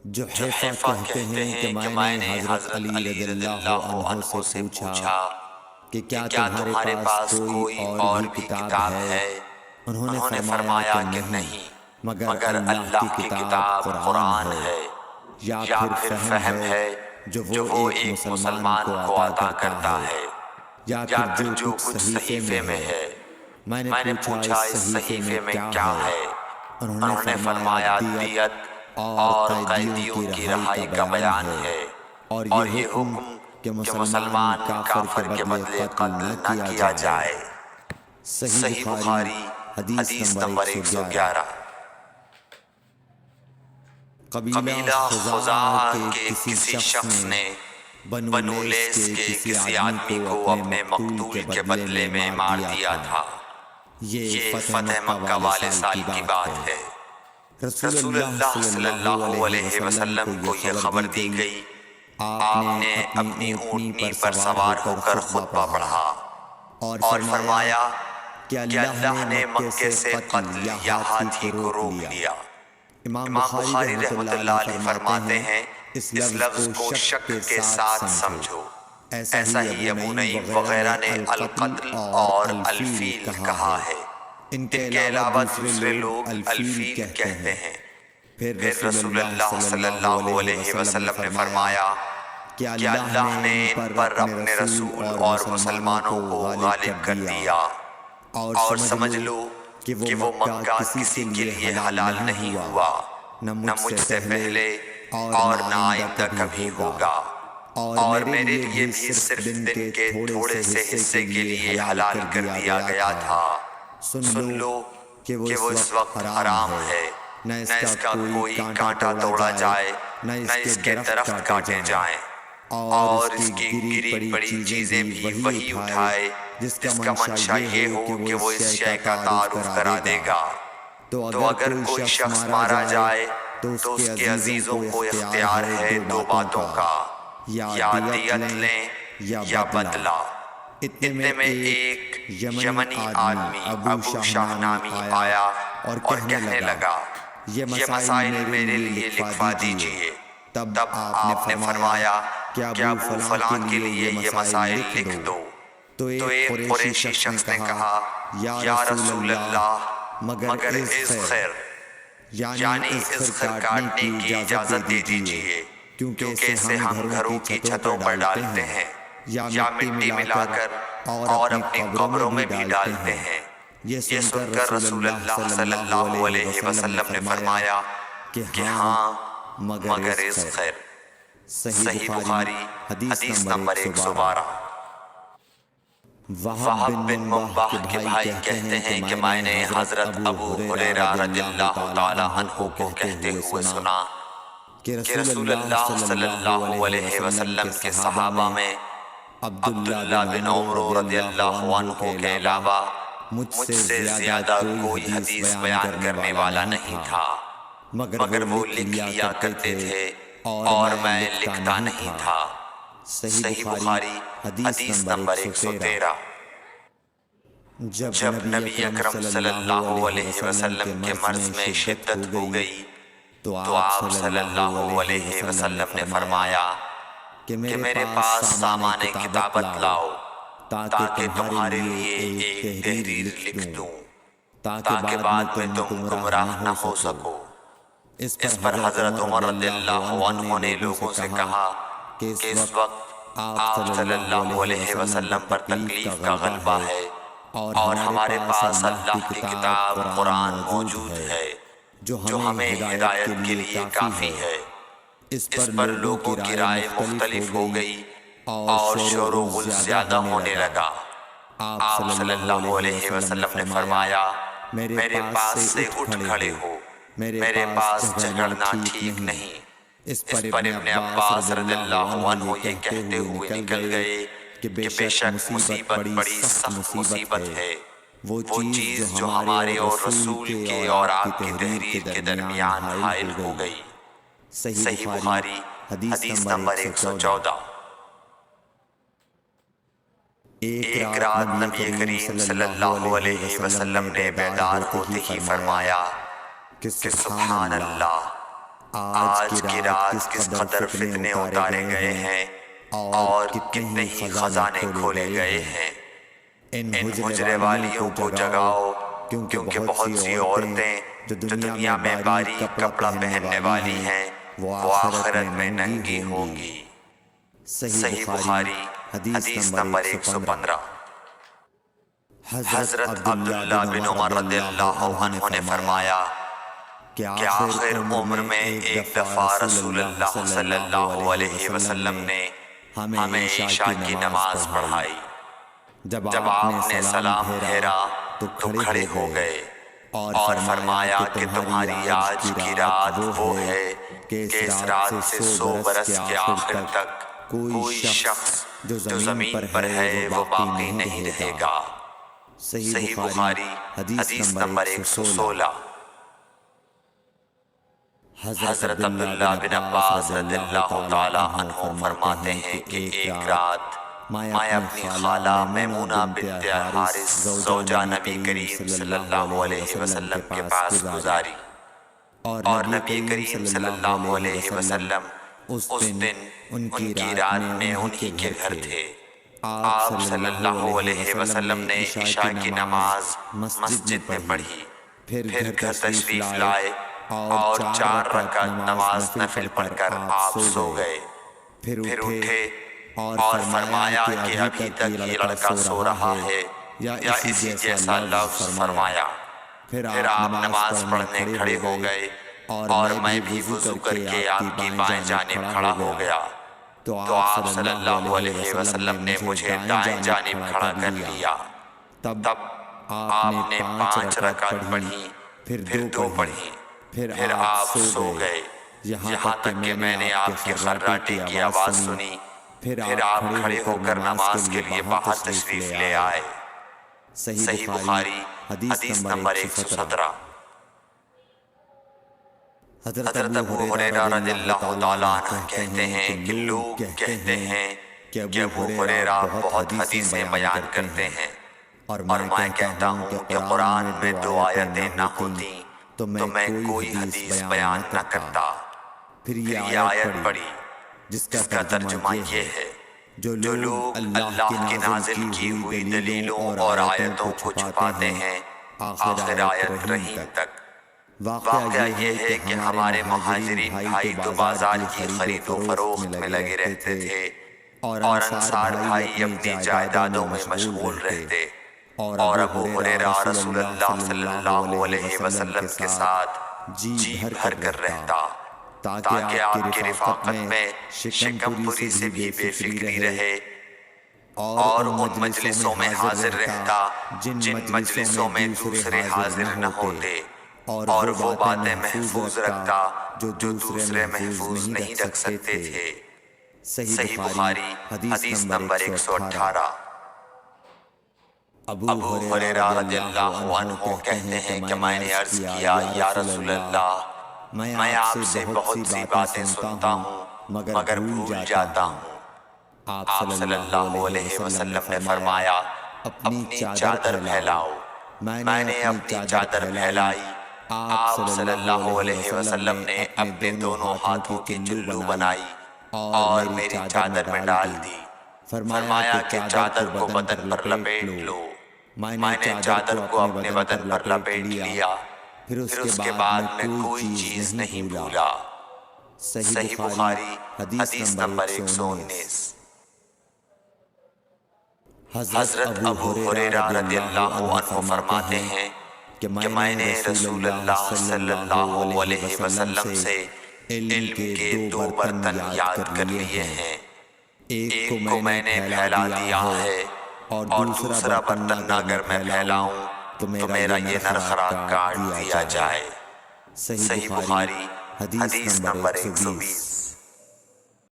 جو حیفہ کہتے ہیں کہ میں نے حضرت علی رضی اللہ عنہ سے پوچھا کہ کیا تمہارے پاس کوئی اور بھی کتاب ہے؟ انہوں نے فرمایا کہ نہیں، مگر اللہ کی کتاب قرآن ہے، یا پھر فہم ہے جو وہ ایک مسلمان کو عطا کرتا ہے، یا پھر جو کچھ صحیفے میں ہے۔ میں نے پوچھا اس صحیفے میں کیا ہے؟ انہوں نے فرمایا دیت اور قیدیوں کی رہائی کا بیان ہے، اور یہ حکم کہ مسلمان کافر کے بدلے قتل نہ کیا جائے۔ صحیح بخاری حدیث نمبر 111۔ قبیلہ خزاعہ کے کسی شخص نے بنو لیس کے کسی آدمی کو اپنے مقتول کے بدلے میں مار دیا تھا۔ یہ فتح مکہ والے سال کی بات ہے۔ رسول اللہ صلی اللہ علیہ وسلم کو یہ خبر دی گئی۔ آپ نے اپنی اونٹنی پر سوار ہو کر خطبہ پڑھا اور فرمایا کہ اللہ نے مکے سے قتل یا ہاتھی کو روک لیا۔ امام بخاری رحمۃ اللہ علیہ فرماتے ہیں اس لفظ کو شک کے ساتھ سمجھو۔ ایسا ہی ابو نعیم وغیرہ نے القتل اور الفیل کہا ہے۔ ان کے علاوہ دوسرے لوگ الفیل کہتے ہیں۔ پھر رسول اللہ صلی اللہ علیہ وسلم نے فرمایا کہ اللہ نے ان پر اپنے رسول اور مسلمانوں کو غالب کر دیا، اور سمجھ لو کہ وہ مکہ کسی کے لیے حلال نہیں ہوا، نہ مجھ سے پہلے اور نہ آئندہ کبھی ہوگا، اور میرے لیے بھی صرف دن کے تھوڑے سے حصے کے لیے حلال کر دیا گیا تھا۔ سن لو کہ وہ اس وقت حرام ہے، نہ اس کا کوئی کانٹا توڑا جائے، نہ اس کے درخت کاٹے جائیں، اور اس کی گری پڑی چیزیں بھی وہی اٹھائے جس کا منشا یہ ہو کہ وہ اس شے کا تعارف کرا دے گا۔ تو اگر کوئی شخص مارا جائے تو اس کے عزیزوں کو اختیار ہے دو باتوں کا، یا دیت لیں یا بدلہ۔ اتنے میں ایک یمنی آدمی ابو شاہ نامی آیا اور کہنے لگا یہ مسائل میرے لیے لکھوا دیجئے۔ تب آپ نے فرمایا کہ ابو فلاں کے لیے یہ مسائل لکھ دو۔ تو ایک قریشی شخص نے کہا یا رسول اللہ مگر اس خیر، یعنی اس خیر کاٹنے کی اجازت دے دیجئے، کیونکہ اسے ہم گھروں کی چھتوں پر ڈالتے ہیں، یا مٹی ملا کر اور اپنی قبروں میں بھی ڈالتے ہیں۔ یہ سن کر رسول اللہ صلی اللہ علیہ وسلم نے فرمایا کہ ہاں مگر اس خیر۔ صحیح بخاری حدیث نمبر 112۔ وہب بن منبہ کے بھائی کہتے ہیں کہ میں نے حضرت ابو ہریرہ رضی اللہ تعالی عنہ کو کہتے ہوئے سنا کہ رسول اللہ صلی اللہ علیہ وسلم کے صحابہ میں عبداللہ بن عمر رضی اللہ عنہ کے علاوہ مجھ سے زیادہ کوئی حدیث بیان کرنے والا نہیں تھا، مگر وہ لکھ لیا کرتے تھے اور میں لکھتا نہیں تھا۔ صحیح بخاری حدیث نمبر 113۔ جب نبی اکرم صلی اللہ علیہ وسلم کے مرض میں شدت ہو گئی تو آپ صلی اللہ علیہ وسلم نے فرمایا کہ میرے پاس سامان کتابت لاؤ تاکہ تمہارے لیے ایک تحریر لکھ دوں، تاکہ بعد میں تم گمراہ نہ ہو سکو۔ اس پر حضرت عمر رضی اللہ عنہ نے لوگوں سے کہا کہ اس وقت آپ صلی اللہ علیہ وسلم پر تکلیف کا غلبہ ہے، اور ہمارے پاس اللہ کی کتاب قرآن موجود ہے جو ہمیں ہدایت کے لیے کافی ہے۔ اس پر لوگوں کی رائے مختلف ہو گئی اور شور و غل زیادہ ہونے لگا۔ آپ صلی اللہ علیہ وسلم نے فرمایا میرے پاس سے اٹھ کھڑے ہو، میرے پاس جھگڑنا ٹھیک نہیں۔ اس پر ابن عباس رضی اللہ عنہ یہ کہتے ہوئے نکل گئے کہ بے شک مصیبت بڑی سخت مصیبت ہے، وہ چیز جو ہمارے اور رسول کے اور آپ کی تحریر کے درمیان حائل ہو گئی۔ صحیح بخاری حدیث نمبر 114۔ ایک رات نبی کریم صلی اللہ علیہ وسلم نے بیدار ہوتے ہی فرمایا کہ سبحان اللہ، آج کی رات کس قدر فتنے اتارے گئے ہیں اور کتنے ہی خزانے کھولے گئے ہیں۔ ان حجرے والیوں کو جگاؤ، کیونکہ بہت سی عورتیں جو دنیا میں باریک کپڑا پہننے والی ہیں وہ آخرت میں ننگی ہوں گی۔ صحیح بخاری حدیث نمبر 115۔ حضرت عبداللہ بن عمر رضی اللہ عنہ نے فرمایا کہ آخر عمر میں ایک دفعہ رسول اللہ صلی اللہ علیہ وسلم نے ہمیں عشاء کی نماز پڑھائی۔ جب آپ نے سلام پھیرا تو کھڑے ہو گئے اور فرمایا کہ تمہاری آج کی رات وہ ہے کہ اس رات سے 100 برس کے آخر تک کوئی شخص جو زمین پر ہے وہ باقی نہیں رہے گا۔ صحیح بخاری حدیث نمبر 116۔ حضرت عبداللہ بن عباس رضی اللہ تعالی عنہ فرماتے ہیں کہ ایک رات میں اپنی خالہ میمونہ بنت الحارث زوجہ نبی کریم صلی اللہ علیہ وسلم کے پاس گزاری، اور نبی کریم صلی اللہ علیہ وسلم اس دن ان کی رات میں انہی کے گھر تھے۔ آپ صلی اللہ علیہ وسلم نے عشاء کی نماز مسجد میں پڑھی، پھر گھر تشریف لائے اور 4 رکعت نماز نفل پڑھ کر آپ سو گئے۔ پھر اٹھے اور فرمایا کہ ابھی تک یہ لڑکا سو رہا ہے یا اسی جیسا لفظ فرمایا۔ پھر آپ نماز پڑھنے کھڑے ہو گئے اور میں بھی وضو کر کے آپ کی بائیں جانب کھڑا ہو گیا، تو آپ صلی اللہ علیہ وسلم نے مجھے دائیں جانب کھڑا کر لیا۔ تب آپ نے 5 رکعت پڑھی، پھر 2 پڑھی، پھر آپ سو گئے، یہاں تک کہ میں نے آپ کے خراٹے کی آواز سنی۔ پھر آپ کھڑے ہو کر نماز کے لیے باہر تشریف لے آئے۔ صحیح بخاری حدیث نمبر 117۔ حضرت ابو ہریرہ رضی اللہ تعالیٰ عنہ کہتے ہیں کہ لوگ کہتے ہیں کہ ابو ہریرہ بہت حدیثیں بیان کرتے ہیں، اور میں کہتا ہوں کہ قرآن میں 2 آیتیں نہ ہوتیں تو میں کوئی حدیث بیان نہ کرتا۔ پھر یہ آیت پڑھی جس کا ترجمہ یہ ہے، جو لوگ اللہ کی نازل کی ہوئی دلیلوں اور آیتوں کو چھپاتے ہیں آخر آیت رحیم تک۔ واقعہ یہ ہے کہ ہمارے مہاجرین بھائی تو بازار کی خرید و فروخت میں لگے رہتے تھے، اور انصار بھائی اپنی جائیدادوں میں مشغول رہتے، اور ابو ہریرہ رسول اللہ صلی اللہ علیہ وسلم کے ساتھ جی بھر کر رہتا، تاکہ آپ کی رفاقت میں شکم پوری سے بھی بے فکری رہے، اور ان مجلسوں میں حاضر رہتا جن مجلسوں میں دوسرے حاضر نہ ہوتے، اور وہ باتیں محفوظ رکھتا جو دوسرے محفوظ نہیں رکھ سکتے تھے۔ صحیح بخاری حدیث نمبر 118۔ ابو ہریرہ رضی اللہ عنہ کہتے ہیں کہ میں نے عرض کیا، یا رسول اللہ، میں آپ سے بہت سی باتیں سنتا ہوں مگر بھول جاتا ہوں۔ آپ صلی اللہ علیہ وسلم نے فرمایا، اپنی چادر پھیلاؤ۔ میں نے اپنی چادر پھیلائی۔ آپ صلی اللہ علیہ وسلم نے اپنے دونوں ہاتھوں کی جلو بنائی اور میری چادر میں ڈال دی۔ فرمایا کہ چادر کو بدن پر لپیٹ لو۔ میں نے چادر کو اپنے بدن پر لپیٹ لیا، پھر اس کے بعد میں کوئی چیز نہیں بھولا۔ صحیح بخاری حدیث نمبر 119۔ حضرت ابو ہریرہ رضی اللہ عنہ فرماتے ہیں کہ میں نے رسول اللہ صلی اللہ علیہ وسلم سے علم کے 2 برتن یاد کر لیے ہیں، ایک کو میں نے پھیلا دیا ہے، اور دوسرا برتن اگر میں پھیلاؤں تو میرا یہ نرخرا کاٹ دیا جائے۔ صحیح بخاری حدیث نمبر 120۔